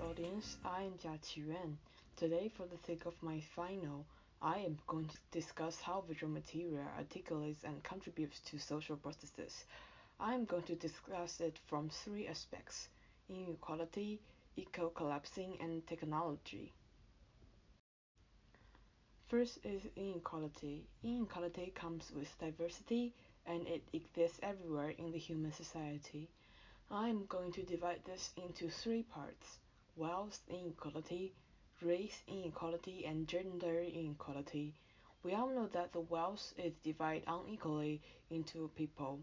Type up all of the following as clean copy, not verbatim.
audience, I am Jia Qiyuan. Today, for the sake of my final, I am going to discuss how visual material articulates and contributes to social processes. I am going to discuss it from three aspects: inequality, eco-collapsing, and technology. First is inequality. Inequality comes with diversity, and it exists everywhere in the human society. I am going to divide this into three parts: wealth inequality, race inequality, and gender inequality. We all know that the wealth is divided unequally into people.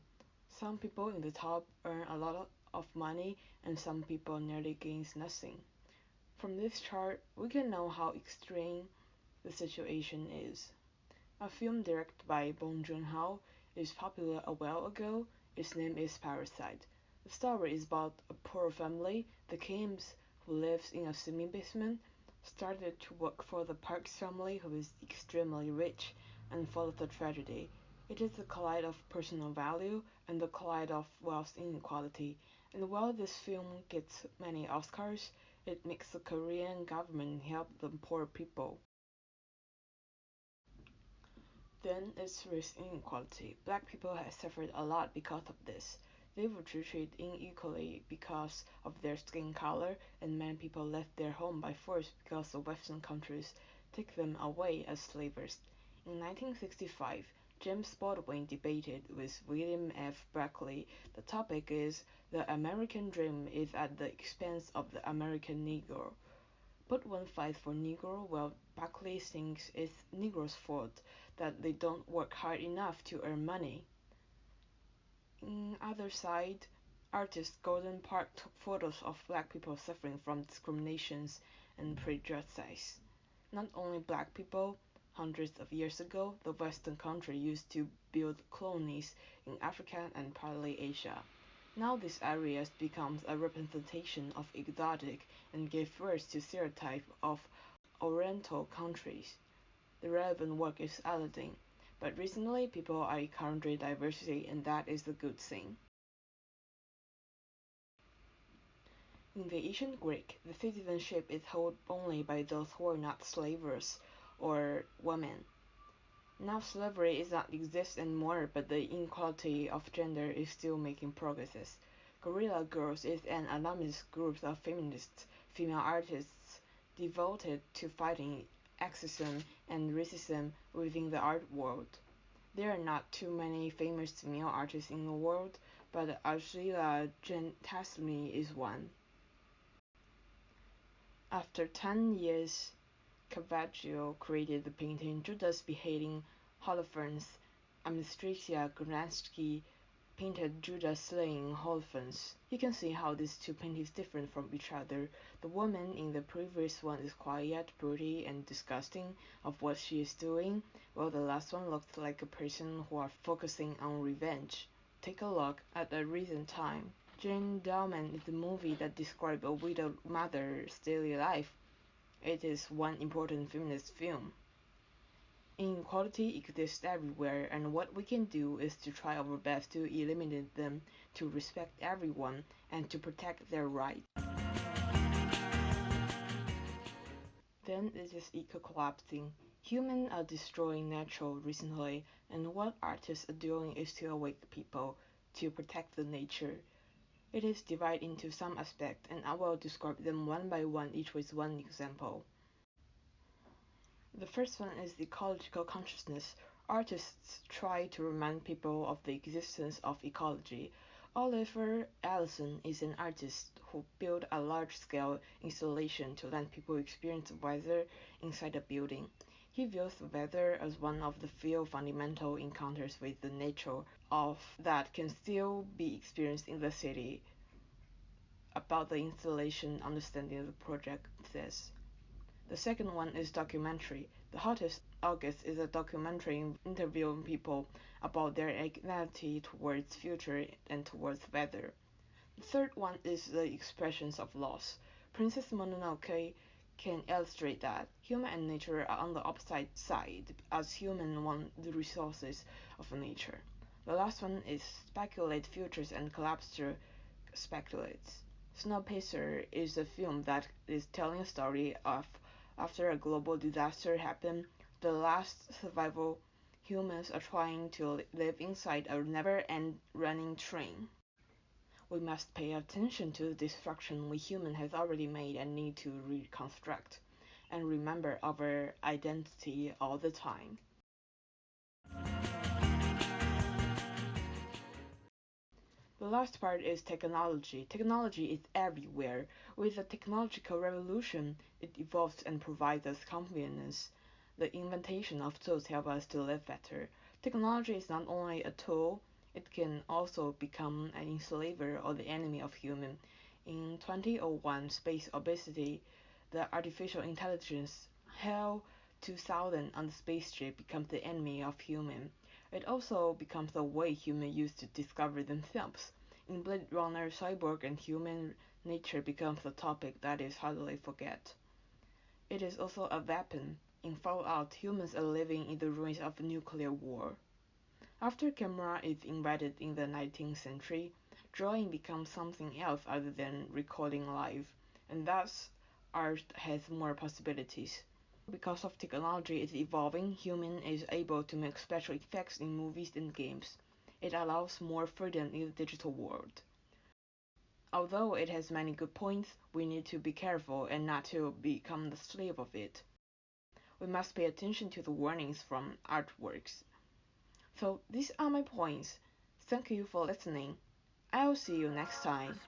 Some people in the top earn a lot of money, and some people nearly gains nothing. From this chart, we can know how extreme the situation is. A film directed by Bong Joon-ho is popular a while ago. Its name is Parasite. The story is about a poor family, the Kims, who lives in a semi-basement, started to work for the Park's family, who is extremely rich, and follows the tragedy. It is the collide of personal value and the collide of wealth inequality. And while this film gets many Oscars, it makes the Korean government help the poor people. Then it's race inequality. Black people have suffered a lot because of this. They were treated unequally because of their skin color, and many people left their home by force because the Western countries took them away as slaves. In 1965, James Baldwin debated with William F. Buckley. The topic is "The American Dream is at the expense of the American Negro." Baldwin fights for Negro while Buckley thinks it's Negro's fault that they don't work hard enough to earn money. On the other side, artist Gordon Park took photos of black people suffering from discriminations and prejudice. Not only black people, hundreds of years ago, the Western country used to build colonies in Africa and partly Asia. Now these areas becomes a representation of exotic and gave birth to stereotype of Oriental countries. The relevant work is Aladdin, but recently people are encountering diversity, and that is a good thing. In the ancient Greek, the citizenship is held only by those who are not slaves or women. Now slavery is not exist anymore, but the inequality of gender is still making progresses. Guerrilla Girls is an anonymous group of feminist female artists devoted to fighting sexism and racism within the art world. There are not too many famous male artists in the world, but Argila Gentasmi is one. After 10 years, Caravaggio created the painting Judas beheading Holofernes. Anastasia Gurnansky painted Judas slaying Holofernes. You can see how these two paintings differ from each other. The woman in the previous one is quiet, pretty, and disgusting of what she is doing, while the last one looks like a person who are focusing on revenge. Take a look at a recent time. Jane Dallman is a movie that describes a widowed mother's daily life. It is one important feminist film. Inequality exists everywhere, and what we can do is to try our best to eliminate them, to respect everyone, and to protect their rights. Then it is eco-collapsing. Humans are destroying nature recently, and what artists are doing is to awake people, to protect the nature. It is divided into some aspects, and I will describe them one by one, each with one example. The first one is ecological consciousness. Artists try to remind people of the existence of ecology. Oliver Ellison is an artist who built a large-scale installation to let people experience weather inside a building. He views the weather as one of the few fundamental encounters with the nature of that can still be experienced in the city. About the installation, understanding the project says. The second one is documentary. The Hottest August is a documentary interviewing people about their anxiety towards future and towards weather. The third one is the expressions of loss. Princess Mononoke can illustrate that human and nature are on the opposite side, as humans want the resources of nature. The last one is speculate futures and collapse speculates. Snowpiercer is a film that is telling a story of after a global disaster happened, the last survival humans are trying to live inside a never-end running train. We must pay attention to the destruction we humans have already made and need to reconstruct, and remember our identity all the time. The last part is technology. Technology is everywhere. With the technological revolution, it evolves and provides us convenience. The invention of tools help us to live better. Technology is not only a tool, it can also become an enslaver or the enemy of human. In 2001, Space Obesity, the artificial intelligence HAL 2000 on the spaceship becomes the enemy of human. It also becomes the way humans use to discover themselves. In Blade Runner, cyborg and human nature becomes a topic that is hardly forget. It is also a weapon. In Fallout, humans are living in the ruins of a nuclear war. After camera is invented in the 19th century, drawing becomes something else other than recording live, and thus art has more possibilities. Because of technology is evolving, human is able to make special effects in movies and games. It allows more freedom in the digital world. Although it has many good points, we need to be careful and not to become the slave of it. We must pay attention to the warnings from artworks. So these are my points. Thank you for listening. I'll see you next time.